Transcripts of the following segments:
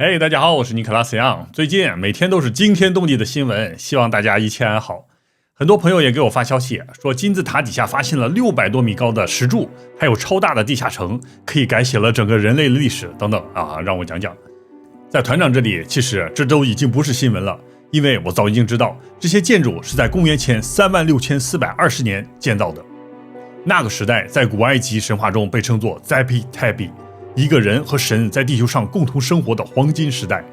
嘿，大家好，我是尼克拉斯杨。最近每天都是惊天动地的新闻，希望大家一切安好。很多朋友也给我发消息说，金字塔底下发现了600多米高的石柱，还有超大的地下城，可以改写了整个人类的历史等等啊，让我讲讲。在团长这里，其实这都已经不是新闻了，因为我早已经知道这些建筑是在公元前36420年建造的。那个时代在古埃及神话中被称作 Zepi Tepi， 一个人和神在地球上共同生活的黄金时代。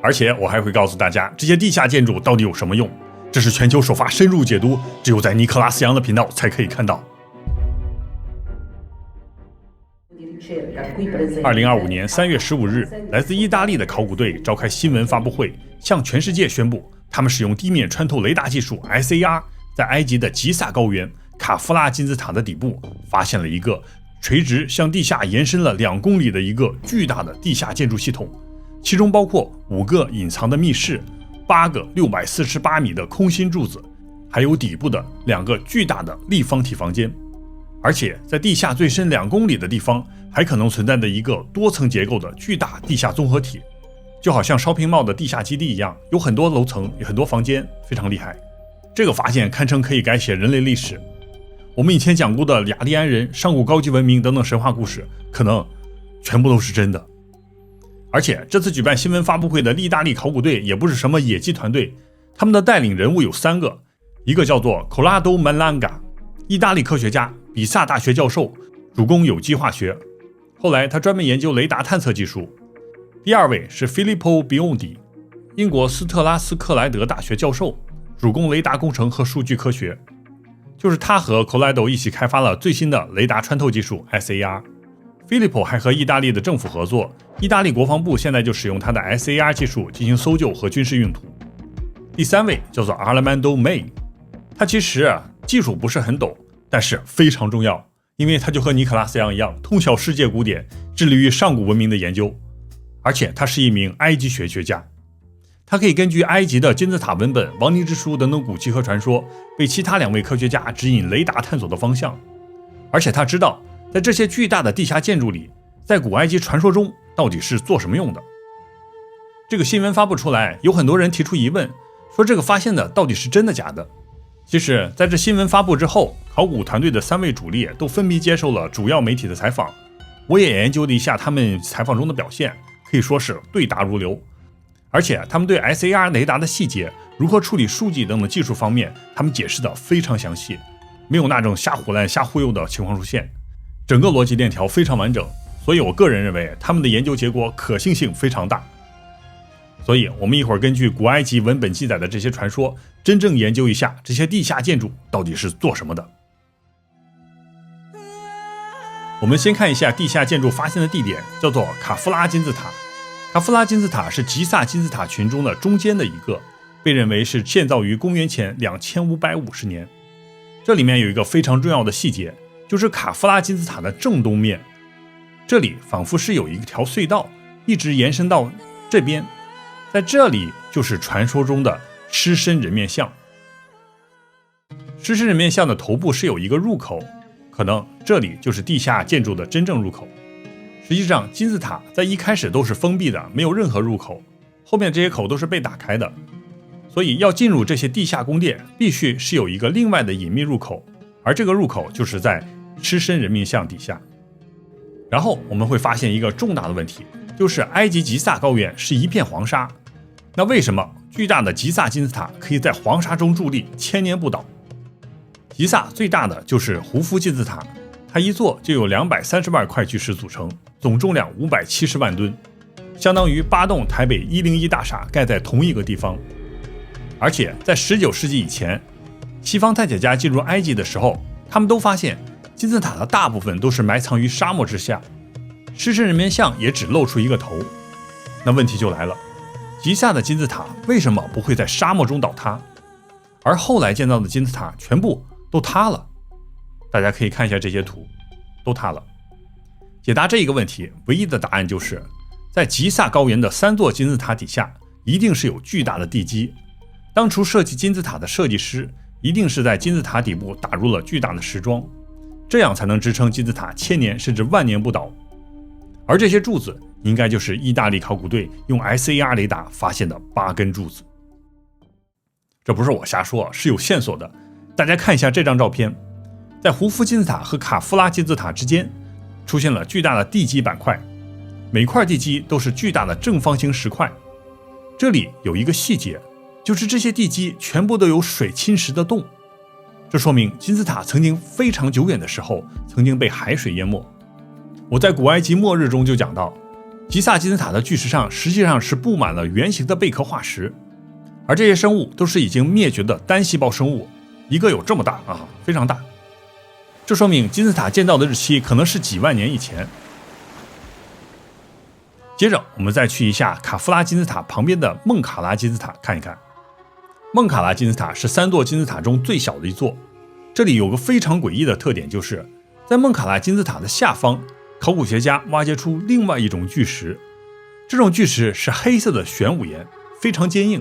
而且我还会告诉大家，这些地下建筑到底有什么用，这是全球首发深入解读，只有在尼克拉斯杨的频道才可以看到。2025年3月15日，来自意大利的考古队召开新闻发布会，向全世界宣布，他们使用地面穿透雷达技术 SAR， 在埃及的吉萨高原卡夫拉金字塔的底部发现了一个垂直向地下延伸了2公里的一个巨大的地下建筑系统，其中包括5个隐藏的密室、8个648米的空心柱子，还有底部的2个巨大的立方体房间。而且在地下最深2公里的地方，还可能存在的一个多层结构的巨大地下综合体，就好像 shopping mall 的地下基地一样，有很多楼层，有很多房间，非常厉害。这个发现堪称可以改写人类历史。我们以前讲过的雅利安人、上古高级文明等等神话故事，可能全部都是真的。而且这次举办新闻发布会的意大利考古队也不是什么野鸡团队，他们的带领人物有3个，一个叫做 Corrado Malanga， 意大利科学家，比萨大学教授，主攻有机化学，后来他专门研究雷达探测技术。第2位是 Filippo Biondi， 英国斯特拉斯克莱德大学教授，主攻雷达工程和数据科学。就是他和 Corrado 一起开发了最新的雷达穿透技术 SAR。Filippo 还和意大利的政府合作，意大利国防部现在就使用他的 SAR 技术进行搜救和军事用途。第3位叫做 Armando May， 他其实技术不是很懂，但是非常重要，因为他就和尼克拉斯杨一样，通晓世界古典，致力于上古文明的研究，而且他是一名埃及学家。他可以根据埃及的金字塔文本、亡灵之书等等古迹和传说，为其他2位科学家指引雷达探索的方向。而且他知道，在这些巨大的地下建筑里，在古埃及传说中到底是做什么用的。这个新闻发布出来，有很多人提出疑问，说这个发现的到底是真的假的。其实在这新闻发布之后，考古团队的3位主力都分别接受了主要媒体的采访，我也研究了一下他们采访中的表现，可以说是对答如流。而且他们对 SAR 雷达的细节、如何处理数据等等技术方面，他们解释的非常详细，没有那种瞎唬烂、瞎忽悠的情况出现，整个逻辑链条非常完整，所以我个人认为他们的研究结果可信性非常大。所以我们一会儿根据古埃及文本记载的这些传说，真正研究一下这些地下建筑到底是做什么的。我们先看一下地下建筑发现的地点，叫做卡夫拉金字塔。卡夫拉金字塔是吉萨金字塔群中的中间的一个，被认为是建造于公元前2550年。这里面有一个非常重要的细节，就是卡夫拉金字塔的正东面，这里仿佛是有一条隧道一直延伸到这边，在这里就是传说中的狮身人面像。狮身人面像的头部是有一个入口，可能这里就是地下建筑的真正入口。实际上金字塔在一开始都是封闭的，没有任何入口，后面这些口都是被打开的，所以要进入这些地下宫殿必须是有一个另外的隐秘入口，而这个入口就是在狮身人面像底下。然后我们会发现一个重大的问题，就是埃及吉萨高原是一片黄沙，那为什么巨大的吉萨金字塔可以在黄沙中伫立1000年不倒？吉萨最大的就是胡夫金字塔，它一座就有230万块巨石组成，总重量570万吨，相当于8栋台北101大厦盖在同一个地方。而且在19世纪以前，西方探险家进入埃及的时候，他们都发现金字塔的大部分都是埋藏于沙漠之下，狮身人面像也只露出一个头。那问题就来了，吉萨的金字塔为什么不会在沙漠中倒塌，而后来建造的金字塔全部都塌了？大家可以看一下这些图，都塌了。解答这一个问题，唯一的答案就是在吉萨高原的3座金字塔底下一定是有巨大的地基，当初设计金字塔的设计师一定是在金字塔底部打入了巨大的石桩，这样才能支撑金字塔1000年甚至万年不倒。而这些柱子应该就是意大利考古队用 SAR 雷达发现的8根柱子。这不是我瞎说，是有线索的。大家看一下这张照片，在胡夫金字塔和卡夫拉金字塔之间出现了巨大的地基板块，每块地基都是巨大的正方形石块。这里有一个细节，就是这些地基全部都有水侵蚀的洞，这说明金字塔曾经非常久远的时候曾经被海水淹没。我在古埃及末日中就讲到，吉萨金字塔的巨石上实际上是布满了圆形的贝壳化石，而这些生物都是已经灭绝的单细胞生物，一个有这么大啊，非常大。这说明金字塔建造的日期可能是几万年以前。接着我们再去一下卡夫拉金字塔旁边的孟卡拉金字塔看一看。孟卡拉金字塔是3座金字塔中最小的一座，这里有个非常诡异的特点，就是在孟卡拉金字塔的下方，考古学家挖掘出另外一种巨石，这种巨石是黑色的玄武岩，非常坚硬，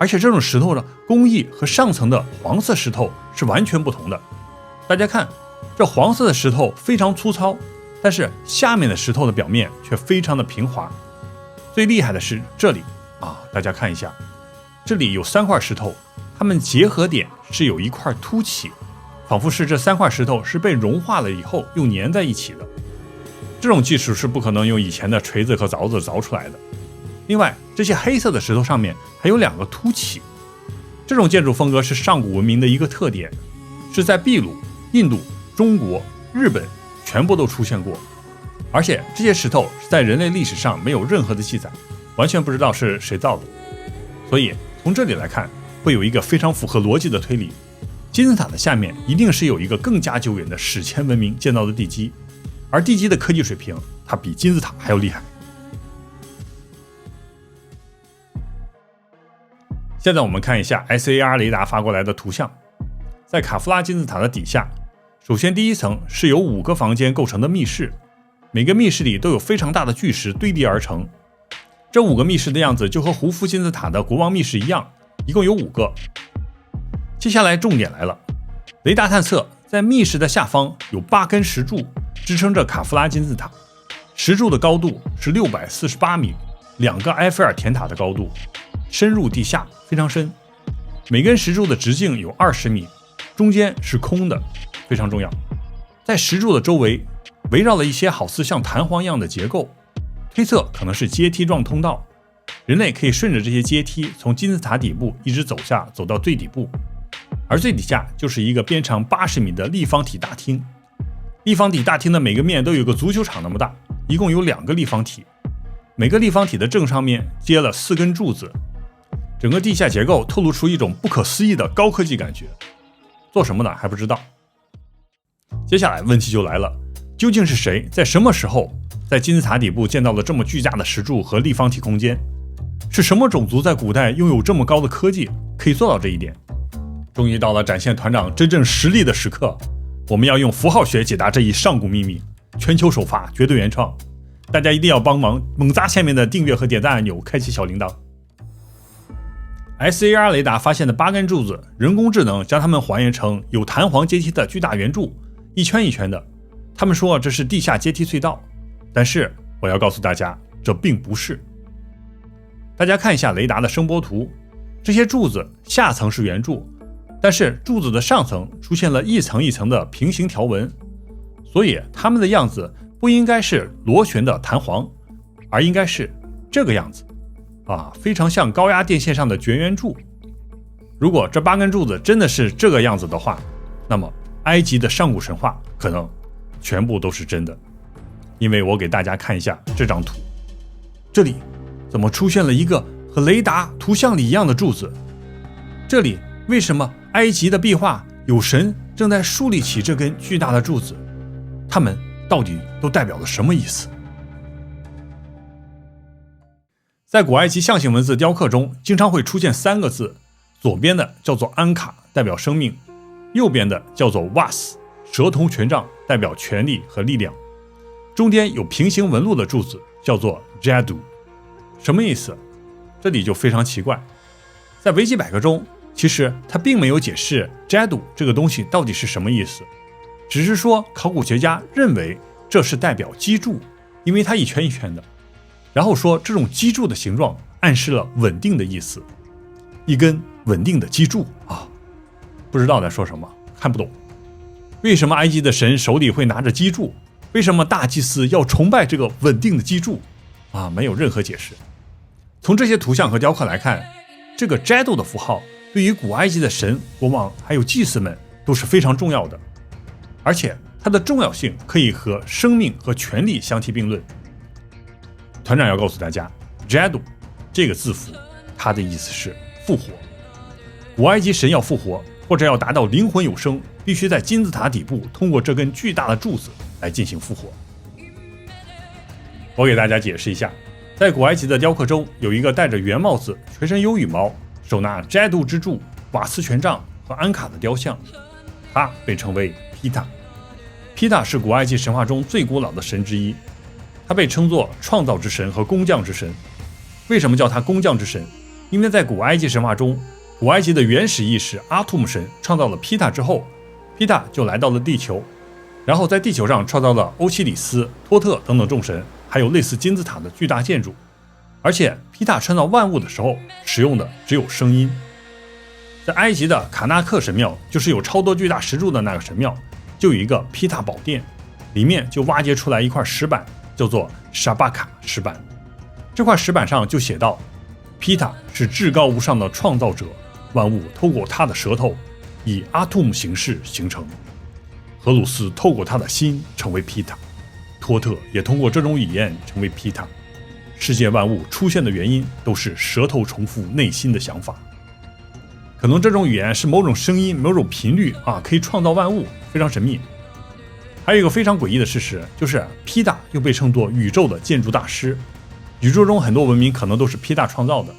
而且这种石头的工艺和上层的黄色石头是完全不同的。大家看，这黄色的石头非常粗糙，但是下面的石头的表面却非常的平滑。最厉害的是这里啊，大家看一下，这里有3块石头，它们结合点是有一块凸起，仿佛是这3块石头是被融化了以后又粘在一起的。这种技术是不可能用以前的锤子和凿子凿出来的。另外，这些黑色的石头上面还有2个凸起，这种建筑风格是上古文明的一个特点，是在秘鲁、印度、中国、日本全部都出现过，而且这些石头在人类历史上没有任何的记载，完全不知道是谁造的。所以从这里来看，会有一个非常符合逻辑的推理，金字塔的下面一定是有一个更加久远的史前文明建造的地基，而地基的科技水平它比金字塔还要厉害。现在我们看一下 SAR 雷达发过来的图像，在卡夫拉金字塔的底下，首先第一层是由5个房间构成的密室，每个密室里都有非常大的巨石堆叠而成。这5个密室的样子就和胡夫金字塔的国王密室一样，一共有5个。接下来重点来了，雷达探测在密室的下方有8根石柱支撑着卡夫拉金字塔，石柱的高度是648米，2个埃菲尔铁塔的高度，深入地下非常深。每根石柱的直径有20米，中间是空的，非常重要。在石柱的周围围绕了一些好似像弹簧一样的结构，推测可能是阶梯状通道，人类可以顺着这些阶梯从金字塔底部一直走下，走到最底部。而最底下就是一个边长80米的立方体大厅，立方体大厅的每个面都有个足球场那么大，一共有2个立方体，每个立方体的正上面接了4根柱子，整个地下结构透露出一种不可思议的高科技感觉。做什么呢？还不知道。接下来问题就来了，究竟是谁在什么时候在金字塔底部建造了这么巨大的石柱和立方体空间？是什么种族在古代拥有这么高的科技，可以做到这一点？终于到了展现团长真正实力的时刻，我们要用符号学解答这一上古秘密，全球首发，绝对原创。大家一定要帮忙猛砸下面的订阅和点赞按钮，开启小铃铛。SAR 雷达发现的8根柱子，人工智能将它们还原成有弹簧阶梯的巨大圆柱，一圈一圈的。他们说这是地下阶梯隧道，但是我要告诉大家，这并不是。大家看一下雷达的声波图，这些柱子下层是圆柱，但是柱子的上层出现了一层一层的平行条纹，所以它们的样子不应该是螺旋的弹簧，而应该是这个样子啊，非常像高压电线上的绝缘柱。如果这8根柱子真的是这个样子的话，那么埃及的上古神话可能全部都是真的。因为我给大家看一下这张图，这里怎么出现了一个和雷达图像里一样的柱子？这里为什么埃及的壁画有神正在竖立起这根巨大的柱子？它们到底都代表了什么意思？在古埃及象形文字雕刻中，经常会出现3个字，左边的叫做安卡，代表生命；右边的叫做瓦斯，蛇头权杖，代表权力和力量；中间有平行纹路的柱子叫做 Jadu， 什么意思？这里就非常奇怪。在维基百科中，其实它并没有解释 Jadu 这个东西到底是什么意思，只是说考古学家认为这是代表基柱，因为它一圈一圈的。然后说这种基柱的形状暗示了稳定的意思，一根稳定的基柱啊，不知道在说什么，看不懂。为什么埃及的神手里会拿着基柱？为什么大祭司要崇拜这个稳定的基柱？没有任何解释。从这些图像和雕刻来看，这个 Jadu 的符号对于古埃及的神、国王还有祭司们都是非常重要的，而且它的重要性可以和生命和权力相提并论。团长要告诉大家 ，Jadu 这个字符，它的意思是复活。古埃及神要复活，或者要达到灵魂有生，必须在金字塔底部通过这根巨大的柱子来进行复活。我给大家解释一下，在古埃及的雕刻中，有一个戴着圆帽子、全身有羽毛、手拿 Jadu 之柱、瓦斯权杖和安卡的雕像，它被称为 Ptah。Ptah 是古埃及神话中最古老的神之一，他被称作创造之神和工匠之神。为什么叫他工匠之神？因为在古埃及神话中，古埃及的原始意识阿图姆神创造了 Ptah 之后， Ptah 就来到了地球，然后在地球上创造了欧西里斯、托特等等众神，还有类似金字塔的巨大建筑。而且 Ptah 创造万物的时候使用的只有声音。在埃及的卡纳克神庙，就是有超多巨大石柱的那个神庙，就有一个 Ptah 宝殿，里面就挖掘出来一块石板，叫做沙巴卡石板。这块石板上就写道 Ptah 是至高无上的创造者，万物透过他的舌头以阿图姆形式形成，荷鲁斯透过他的心成为 Ptah， 托特也通过这种语言成为 Ptah。 世界万物出现的原因都是舌头重复内心的想法，可能这种语言是某种声音、某种频率可以创造万物，非常神秘。还有一个非常诡异的事实，就是 Ptah 又被称作宇宙的建筑大师，宇宙中很多文明可能都是 Ptah 创造的。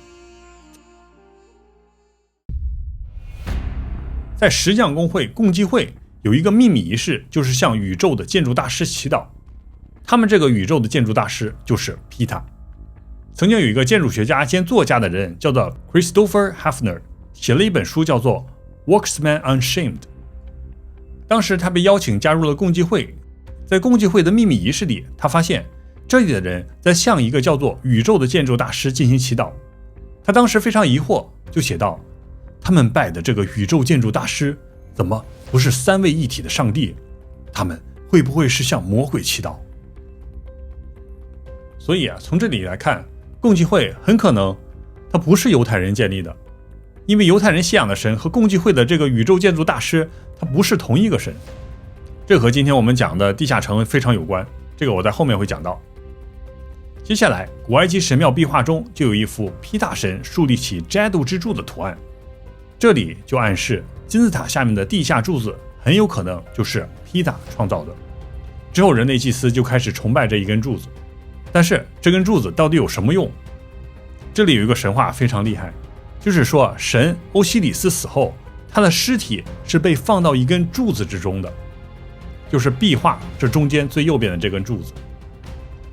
在石匠公会共济会有一个秘密仪式，就是向宇宙的建筑大师祈祷。他们这个宇宙的建筑大师就是 Ptah。曾经有一个建筑学家兼作家的人叫做 Christopher Hafner， 写了一本书叫做 Worksman Unshamed。 当时他被邀请加入了共济会，在共济会的秘密仪式里，他发现这里的人在向一个叫做宇宙的建筑大师进行祈祷。他当时非常疑惑，就写道，他们拜的这个宇宙建筑大师怎么不是三位一体的上帝？他们会不会是向魔鬼祈祷？所以从这里来看，共济会很可能它不是犹太人建立的，因为犹太人信仰的神和共济会的这个宇宙建筑大师它不是同一个神。这和今天我们讲的地下城非常有关，这个我在后面会讲到。接下来古埃及神庙壁画中就有一幅Ptah神树立起 Jadu 之柱的图案，这里就暗示金字塔下面的地下柱子很有可能就是 Ptah 创造的。之后人类祭司就开始崇拜这一根柱子，但是这根柱子到底有什么用？这里有一个神话非常厉害，就是说神欧西里斯死后，他的尸体是被放到一根柱子之中的，就是壁画这中间最右边的这根柱子。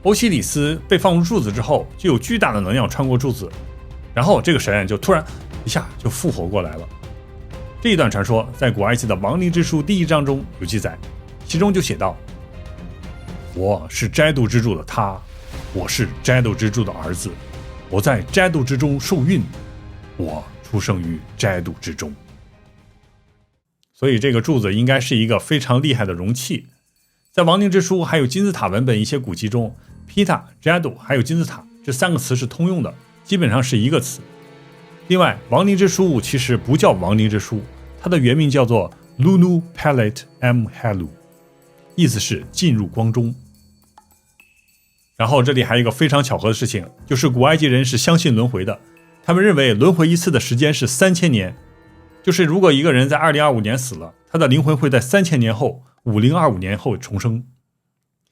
欧西里斯被放入柱子之后，就有巨大的能量穿过柱子，然后这个神就突然一下就复活过来了。这一段传说在古埃及的亡灵之书第1章中有记载，其中就写道，我是斋度之柱的他，我是斋度之柱的儿子，我在斋度之中受孕，我出生于斋度之中。所以这个柱子应该是一个非常厉害的容器。在亡灵之书还有金字塔文本一些古籍中， Ptah、Jadu 还有金字塔这3个词是通用的，基本上是一个词。另外亡灵之书其实不叫亡灵之书，它的原名叫做 Lunu Pelet M Helu， 意思是进入光中。然后这里还有一个非常巧合的事情，就是古埃及人是相信轮回的，他们认为轮回一次的时间是3000年，就是如果一个人在2025年死了，他的灵魂会在3000年后5025年后重生。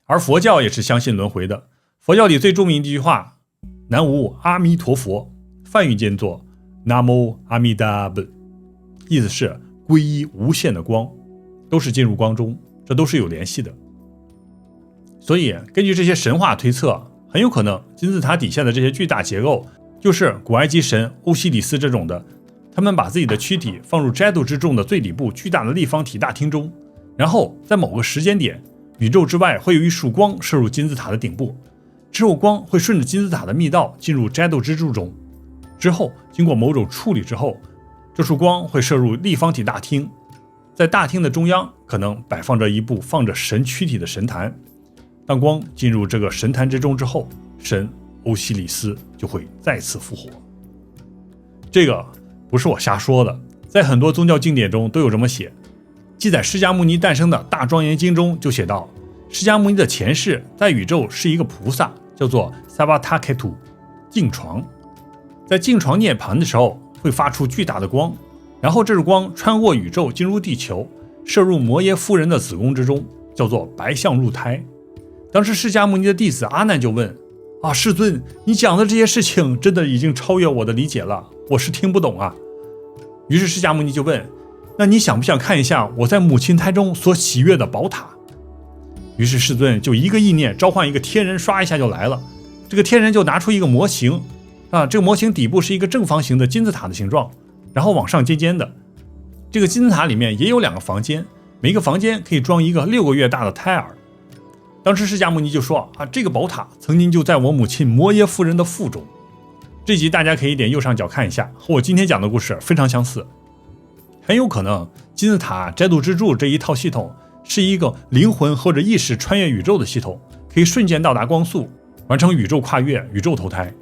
而佛教也是相信轮回的，佛教里最著名的一句话，南无阿弥陀佛，梵语见作 Namo Amidabha， 意思是皈依无限的光，都是进入光中，这都是有联系的。所以根据这些神话推测，很有可能金字塔底下的这些巨大结构就是古埃及神欧西里斯这种的，他们把自己的躯体放入斋度之众的最底部巨大的立方体大厅中，然后在某个时间点，宇宙之外会有一束光射入金字塔的顶部，之后光会顺着金字塔的密道进入斋斗之柱中，之后经过某种处理之后，这束光会射入立方体大厅，在大厅的中央可能摆放着一部放着神躯体的神坛，当光进入这个神坛之中之后，神欧西里斯就会再次复活。这个不是我瞎说的，在很多宗教经典中都有这么写。记载释迦牟尼诞生的大庄严经中就写道，释迦牟尼的前世在宇宙是一个菩萨，叫做萨巴塔凯图净床，在净床涅槃的时候会发出巨大的光，然后这束光穿过宇宙进入地球，射入摩耶夫人的子宫之中，叫做白象入胎。当时释迦牟尼的弟子阿难就问，世尊，你讲的这些事情真的已经超越我的理解了，我是听不懂啊。于是释迦牟尼就问，那你想不想看一下我在母亲胎中所喜悦的宝塔？于是世尊就一个意念召唤一个天人，刷一下就来了。这个天人就拿出一个模型这个模型底部是一个正方形的金字塔的形状，然后往上尖尖的。这个金字塔里面也有2个房间，每个房间可以装一个6个月大的胎儿。当时释迦牟尼就说这个宝塔曾经就在我母亲摩耶夫人的腹中。这集大家可以点右上角看一下，和我今天讲的故事非常相似。很有可能金字塔斋斗之柱这一套系统是一个灵魂或者意识穿越宇宙的系统，可以瞬间到达光速，完成宇宙跨越、宇宙投胎。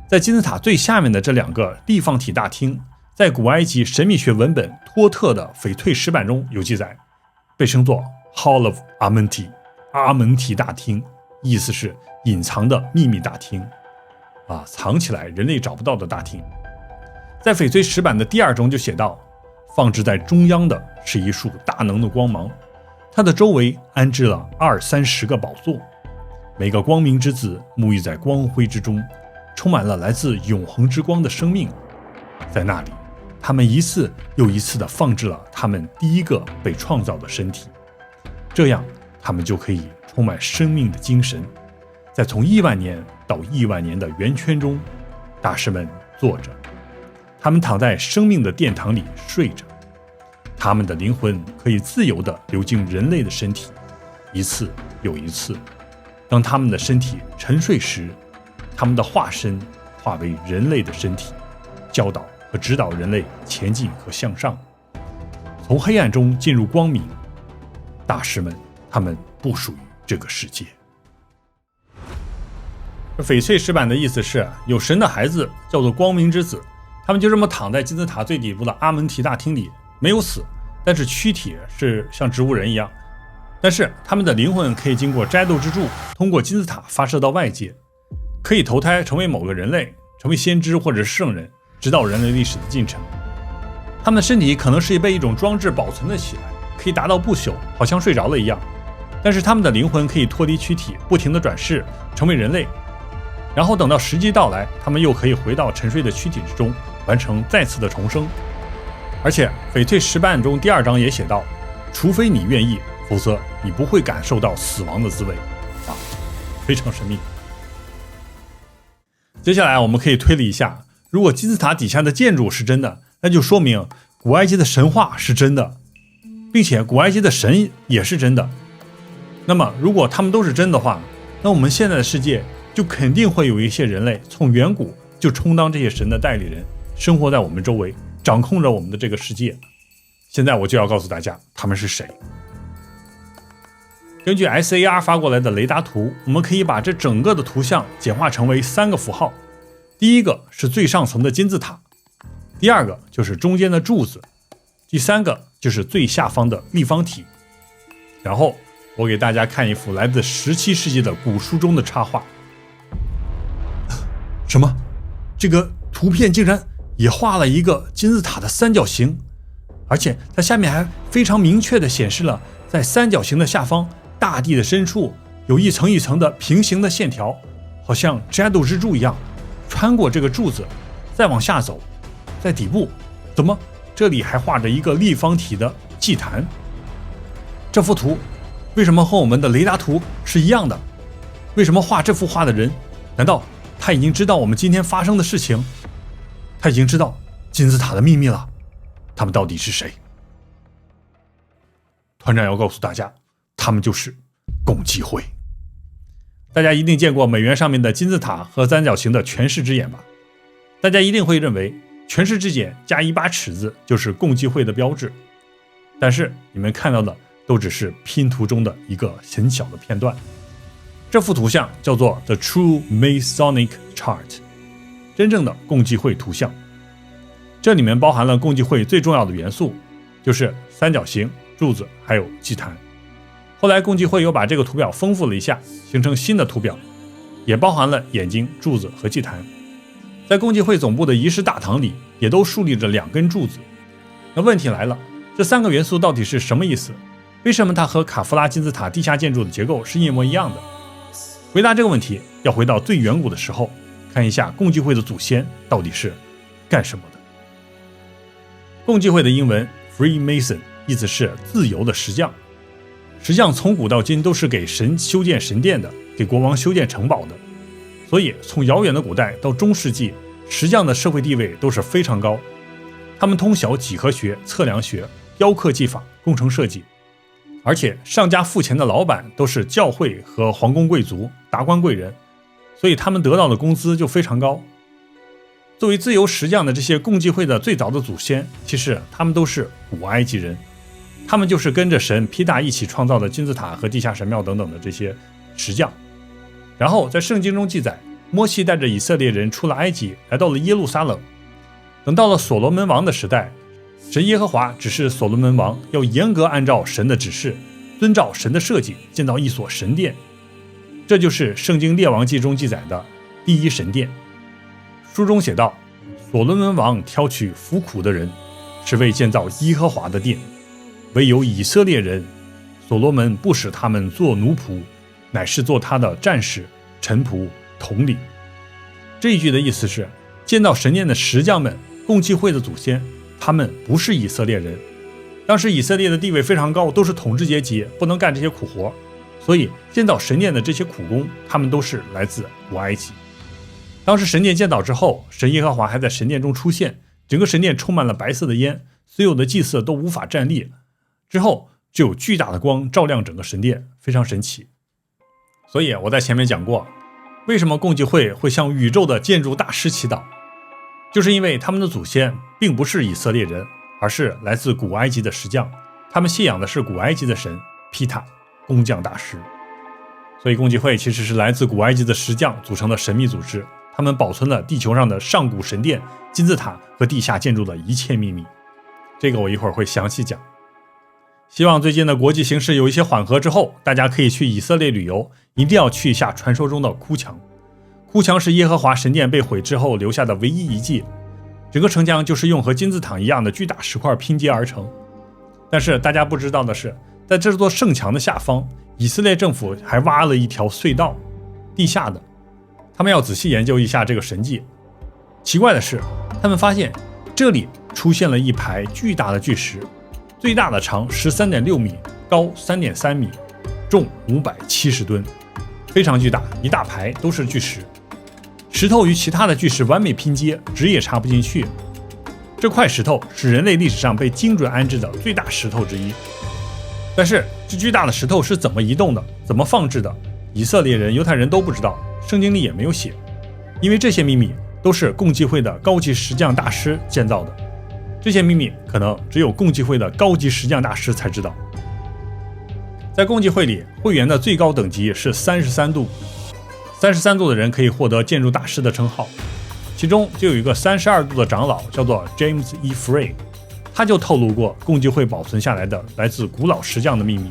在金字塔最下面的这2个立方体大厅，在古埃及神秘学文本托特的翡翠石板中有记载，被称作 Hall of Amenti 阿门提大厅，意思是隐藏的秘密大厅藏起来人类找不到的大厅。在翡翠石板的第2中就写道，放置在中央的是一束大能的光芒，它的周围安置了20-30个宝座，每个光明之子沐浴在光辉之中，充满了来自永恒之光的生命。在那里，他们一次又一次地放置了他们第一个被创造的身体，这样他们就可以充满生命的精神，在从亿万年到亿万年的圆圈中，大师们坐着，他们躺在生命的殿堂里睡着，他们的灵魂可以自由地流进人类的身体，一次又一次。当他们的身体沉睡时，他们的化身化为人类的身体，教导和指导人类前进和向上，从黑暗中进入光明。大师们，他们不属于这个世界。翡翠石板的意思是，有神的孩子叫做光明之子，他们就这么躺在金字塔最底部的阿门提大厅里，没有死，但是躯体是像植物人一样，但是他们的灵魂可以经过斋斗之柱，通过金字塔发射到外界，可以投胎成为某个人类，成为先知或者是圣人，指导人类历史的进程。他们的身体可能是被一种装置保存了起来，可以达到不朽，好像睡着了一样，但是他们的灵魂可以脱离躯体，不停地转世，成为人类，然后等到时机到来，他们又可以回到沉睡的躯体之中，完成再次的重生。而且翡翠石板中第2章也写道，除非你愿意，否则你不会感受到死亡的滋味非常神秘。接下来我们可以推理一下，如果金字塔底下的建筑是真的，那就说明古埃及的神话是真的，并且古埃及的神也是真的。那么如果他们都是真的话，那我们现在的世界就肯定会有一些人类从远古就充当这些神的代理人，生活在我们周围，掌控着我们的这个世界。现在我就要告诉大家他们是谁。根据 SAR 发过来的雷达图，我们可以把这整个的图像简化成为3个符号。第一个是最上层的金字塔，第2个就是中间的柱子，第3个就是最下方的立方体。然后我给大家看一幅来自17世纪的古书中的插画。什么？这个图片竟然也画了一个金字塔的三角形，而且它下面还非常明确地显示了，在三角形的下方，大地的深处有一层一层的平行的线条，好像斋斗之柱一样，穿过这个柱子，再往下走，在底部，怎么这里还画着一个立方体的祭坛？这幅图为什么和我们的雷达图是一样的？为什么画这幅画的人，难道他已经知道我们今天发生的事情？他已经知道金字塔的秘密了？他们到底是谁？团长要告诉大家，他们就是共济会。大家一定见过美元上面的金字塔和三角形的权势之眼吧？大家一定会认为权势之眼加一把尺子就是共济会的标志，但是你们看到的都只是拼图中的一个很小的片段。这幅图像叫做 The True Masonic Chart， 真正的共济会图像。这里面包含了共济会最重要的元素，就是三角形、柱子还有祭坛。后来共济会又把这个图表丰富了一下，形成新的图表，也包含了眼睛、柱子和祭坛。在共济会总部的仪式大堂里，也都竖立着2根柱子。那问题来了，这3个元素到底是什么意思？为什么它和卡夫拉金字塔地下建筑的结构是一模一样的？回答这个问题，要回到最远古的时候，看一下共济会的祖先到底是干什么的。共济会的英文 Freemason 意思是自由的石匠。石匠从古到今都是给神修建神殿的，给国王修建城堡的，所以从遥远的古代到中世纪，石匠的社会地位都是非常高。他们通晓几何学、测量学、雕刻技法、工程设计，而且上家付钱的老板都是教会和皇宫贵族、达官贵人，所以他们得到的工资就非常高。作为自由石匠的这些共济会的最早的祖先，其实他们都是古埃及人，他们就是跟着神皮达一起创造的金字塔和地下神庙等等的这些石匠。然后在圣经中记载，摩西带着以色列人出了埃及，来到了耶路撒冷。等到了所罗门王的时代，神耶和华指示所罗门王要严格按照神的指示，遵照神的设计建造一所神殿。这就是圣经列王记中记载的第一神殿。书中写道，所罗门王挑取服苦的人，是为建造耶和华的殿，唯有以色列人，所罗门不使他们做奴仆，乃是做他的战士、臣仆、统领。这一句的意思是，建造神殿的石匠们，共济会的祖先，他们不是以色列人。当时以色列的地位非常高，都是统治阶级，不能干这些苦活，所以建造神殿的这些苦工，他们都是来自古埃及。当时神殿建造之后，神耶和华还在神殿中出现，整个神殿充满了白色的烟，所有的祭司都无法站立，之后就有巨大的光照亮整个神殿，非常神奇。所以我在前面讲过，为什么共济会会向宇宙的建筑大师祈祷，就是因为他们的祖先并不是以色列人，而是来自古埃及的石匠，他们信仰的是古埃及的神皮塔，工匠大师。所以共济会其实是来自古埃及的石匠组成的神秘组织，他们保存了地球上的上古神殿、金字塔和地下建筑的一切秘密。这个我一会儿会详细讲。希望最近的国际形势有一些缓和之后，大家可以去以色列旅游，一定要去一下传说中的哭墙。哭墙是耶和华神殿被毁之后留下的唯一遗迹，整个城墙就是用和金字塔一样的巨大石块拼接而成。但是大家不知道的是，在这座圣墙的下方，以色列政府还挖了一条隧道，地下的。他们要仔细研究一下这个神迹。奇怪的是，他们发现这里出现了一排巨大的巨石，最大的长 13.6 米，高 3.3 米，重570吨，非常巨大，一大排都是巨石。石头与其他的巨石完美拼接，纸也插不进去。这块石头是人类历史上被精准安置的最大石头之一。但是这巨大的石头是怎么移动的，怎么放置的，以色列人、犹太人都不知道，圣经里也没有写，因为这些秘密都是共济会的高级石匠大师建造的，这些秘密可能只有共济会的高级石匠大师才知道。在共济会里，会员的最高等级是33度，33度的人可以获得建筑大师的称号，其中就有一个32度的长老叫做 James E. Frey， 他就透露过共济会保存下来的来自古老石匠的秘密，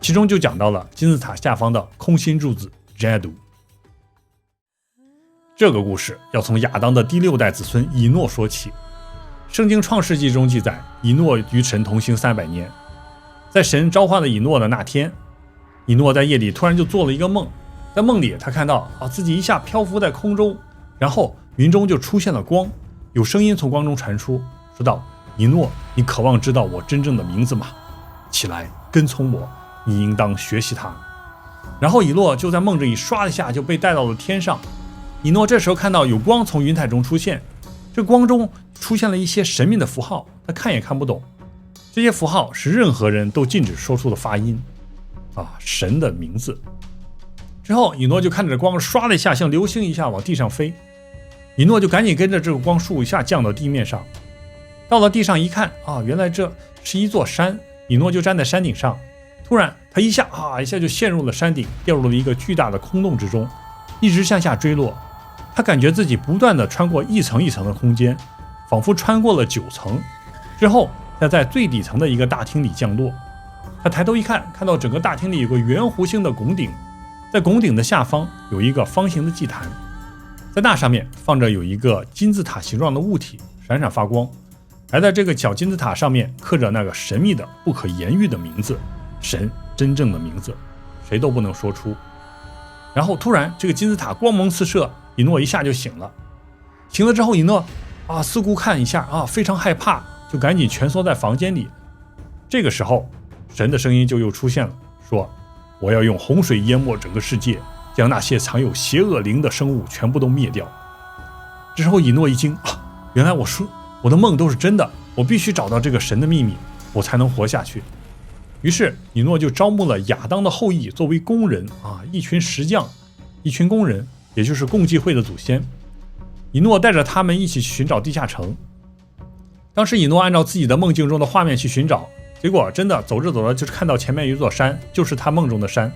其中就讲到了金字塔下方的空心柱子 Jadu。这个故事要从亚当的第6代子孙以诺说起。圣经创世纪中记载，以诺与神同行300年。在神召唤了以诺的那天，以诺在夜里突然就做了一个梦，在梦里他看到自己一下漂浮在空中，然后云中就出现了光，有声音从光中传出，说道：以诺，你渴望知道我真正的名字吗？起来跟从我，你应当学习它。然后以诺就在梦里唰一下就被带到了天上。以诺这时候看到有光从云彩中出现，这光中出现了一些神秘的符号，他看也看不懂，这些符号是任何人都禁止说出的发音神的名字。之后以诺就看着光唰的一下像流星一下往地上飞，以诺就赶紧跟着这个光束一下降到地面上。到了地上一看啊，原来这是一座山，以诺就站在山顶上。突然他一下就陷入了山顶，掉入了一个巨大的空洞之中，一直向下坠落。他感觉自己不断的穿过一层一层的空间，仿佛穿过了9层，之后再在最底层的一个大厅里降落。他抬头一看，看到整个大厅里有个圆弧形的拱顶，在拱顶的下方有一个方形的祭坛，在那上面放着有一个金字塔形状的物体，闪闪发光。而在这个小金字塔上面刻着那个神秘的不可言喻的名字，神真正的名字谁都不能说出。然后突然这个金字塔光芒四射，以诺一下就醒了。醒了之后以诺四顾看一下非常害怕，就赶紧蜷缩在房间里。这个时候神的声音就又出现了，说我要用洪水淹没整个世界，将那些藏有邪恶灵的生物全部都灭掉。之后以诺一惊原来我的梦都是真的，我必须找到这个神的秘密，我才能活下去。于是以诺就招募了亚当的后裔作为工人一群石匠，一群工人，也就是共济会的祖先。以诺带着他们一起去寻找地下城。当时以诺按照自己的梦境中的画面去寻找，结果真的走着走着就是看到前面有一座山，就是他梦中的山。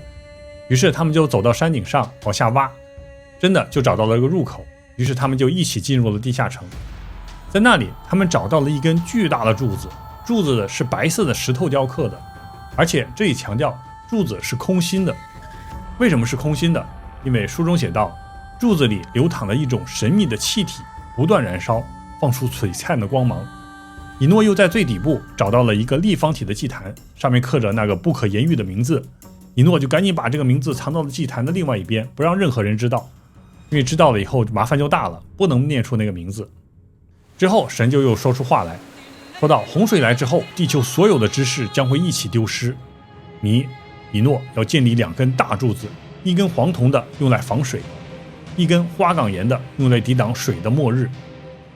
于是他们就走到山顶上往下挖，真的就找到了一个入口。于是他们就一起进入了地下城。在那里他们找到了一根巨大的柱子，柱子是白色的石头雕刻的，而且这里强调柱子是空心的。为什么是空心的？因为书中写道，柱子里流淌了一种神秘的气体，不断燃烧，放出璀璨的光芒。以诺又在最底部找到了一个立方体的祭坛，上面刻着那个不可言喻的名字。以诺就赶紧把这个名字藏到了祭坛的另外一边，不让任何人知道，因为知道了以后麻烦就大了，不能念出那个名字。之后神就又说出话来，说到洪水来之后，地球所有的知识将会一起丢失。你以诺要建立2根大柱子，一根黄铜的用来防水，一根花岗岩的用来抵挡水的末日，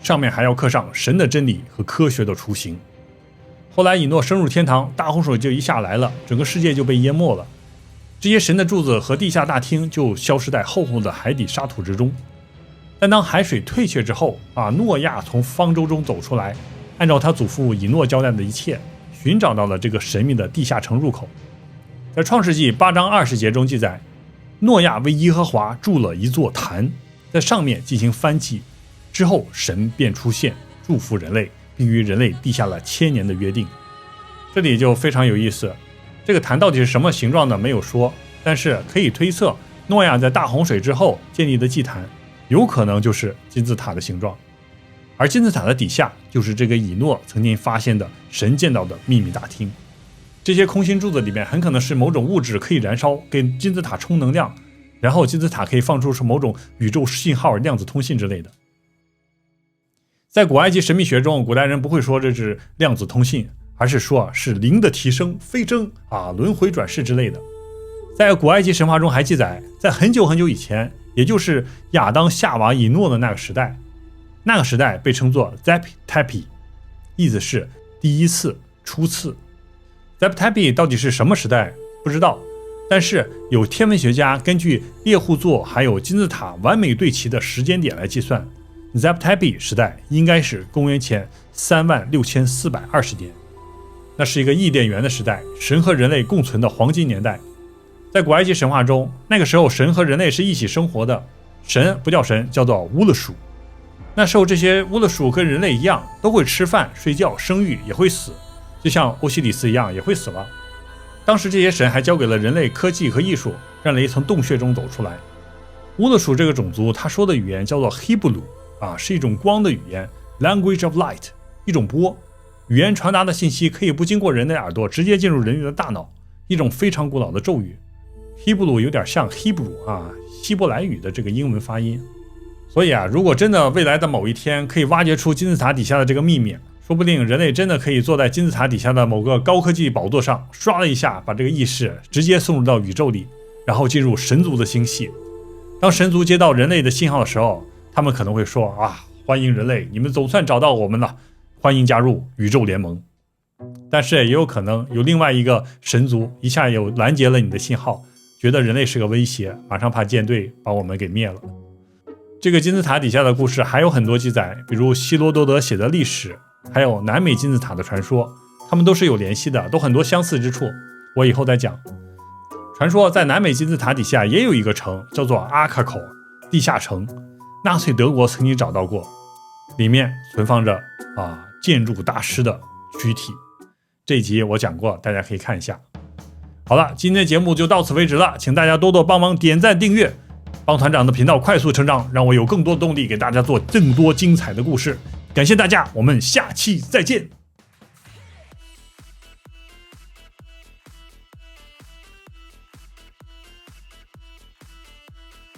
上面还要刻上神的真理和科学的雏形。后来以诺升入天堂，大洪水就一下来了，整个世界就被淹没了。这些神的柱子和地下大厅就消失在厚厚的海底沙土之中。但当海水退却之后诺亚从方舟中走出来，按照他祖父以诺交代的一切，寻找到了这个神秘的地下城入口。在创世纪8章20节中记载，诺亚为耶和华筑了一座坛，在上面进行燔祭，之后神便出现，祝福人类，并与人类立下了1000年的约定。这里就非常有意思，这个坛到底是什么形状的没有说，但是可以推测诺亚在大洪水之后建立的祭坛有可能就是金字塔的形状，而金字塔的底下就是这个以诺曾经发现的神见到的秘密大厅。这些空心柱子里面很可能是某种物质可以燃烧，给金字塔充能量，然后金字塔可以放出是某种宇宙信号、量子通信之类的。在古埃及神秘学中，古代人不会说这是量子通信，而是说是灵的提升、飞升轮回转世之类的。在古埃及神话中还记载，在很久很久以前，也就是亚当、夏娃、以诺的那个时代，那个时代被称作 Zep Tepi， 意思是第一次、初次。Zep Tepi 到底是什么时代不知道，但是有天文学家根据猎户座还有金字塔完美对齐的时间点来计算， Zep Tepi 时代应该是公元前36420年。那是一个伊甸园的时代，神和人类共存的黄金年代。在古埃及神话中，那个时候神和人类是一起生活的，神不叫神，叫做乌勒属。那时候这些乌勒属跟人类一样，都会吃饭、睡觉、生育，也会死，就像欧西里斯一样也会死了。当时这些神还教给了人类科技和艺术，让人类从洞穴中走出来。乌勒属这个种族，他说的语言叫做 Hebrew， 是一种光的语言 Language of Light， 一种波，语言传达的信息可以不经过人类耳朵，直接进入人类的大脑，一种非常古老的咒语。Hebrew 有点像 Hebrew 希伯来语的这个英文发音。所以如果真的未来的某一天可以挖掘出金字塔底下的这个秘密，说不定人类真的可以坐在金字塔底下的某个高科技宝座上，刷了一下把这个意识直接送入到宇宙里，然后进入神族的星系。当神族接到人类的信号的时候，他们可能会说欢迎人类，你们总算找到我们了，欢迎加入宇宙联盟。但是也有可能有另外一个神族一下又拦截了你的信号，觉得人类是个威胁，马上派舰队把我们给灭了。这个金字塔底下的故事还有很多记载，比如希罗多德写的历史，还有南美金字塔的传说，它们都是有联系的，都很多相似之处，我以后再讲。传说在南美金字塔底下也有一个城，叫做阿卡口地下城，纳粹德国曾经找到过，里面存放着建筑大师的躯体。这一集我讲过，大家可以看一下。好了，今天的节目就到此为止了，请大家多多帮忙点赞订阅，帮团长的频道快速成长，让我有更多动力给大家做更多精彩的故事。感谢大家，我们下期再见。